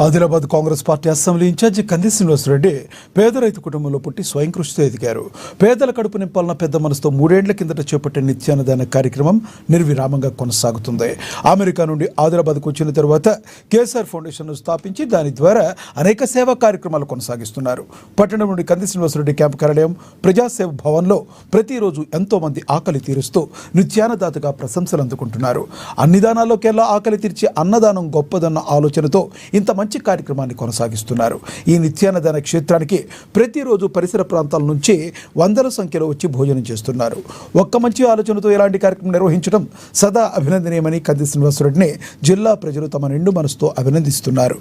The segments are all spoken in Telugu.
Adilabad Congress party assembly incharge Kandi Srinivasa Reddy పేద రైతు కుటుంబంలో పుట్టి స్వయం కృషితో ఎదిగారు. పేదల కడుపు నింపాలన్న పెద్ద మనసుతో 3 ఏళ్ల కిందట చేపట్టిన నిత్యాన్నదాన కార్యక్రమం నిర్విరామంగా కొనసాగుతుంది. అమెరికా నుండి ఆదిలాబాద్కు వచ్చిన తరువాత కేసీఆర్ ఫౌండేషన్ను స్థాపించి దాని ద్వారా అనేక సేవా కార్యక్రమాలు కొనసాగిస్తున్నారు. పట్టణం నుండి కంది శ్రీనివాసరెడ్డి క్యాంపు కార్యాలయం ప్రజాసేవ భవన్లో ప్రతిరోజు ఎంతో మంది ఆకలి తీరుస్తూ నిత్యాన్నదాతగా ప్రశంసలు అందుకుంటున్నారు. అన్ని దానాల్లోకెల్లా ఆకలి తీర్చే అన్నదానం గొప్పదన్న ఆలోచనతో ఇంత మంచి కార్యక్రమాన్ని కొనసాగిస్తున్నారు. ఈ నిత్యాన్నదాన క్షేత్రానికి ప్రతిరోజు పరిసర ప్రాంతాల నుంచి వందల సంఖ్యలో వచ్చి భోజనం చేస్తున్నారు. ఒక్క మంచి ఆలోచనతో ఇలాంటి కార్యక్రమం నిర్వహించడం సదా అభినందనీయమని కంది శ్రీనివాసరెడ్డిని జిల్లా ప్రజలు తమ నిండు మనసుతో అభినందిస్తున్నారు.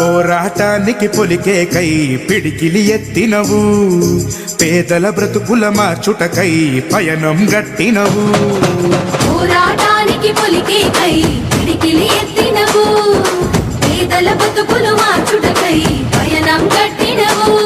పోరాటానికి పొలికే కై పిడికిలి ఎత్తినవు, పేదల బ్రతుకుల మార్చుటకై పయనం గట్టినవు. పోరాటానికి పొలికే కై పిడికిలి ఎత్తినవు, పేదల బ్రతుకులు మార్చుటకై పయనం గట్టినవు.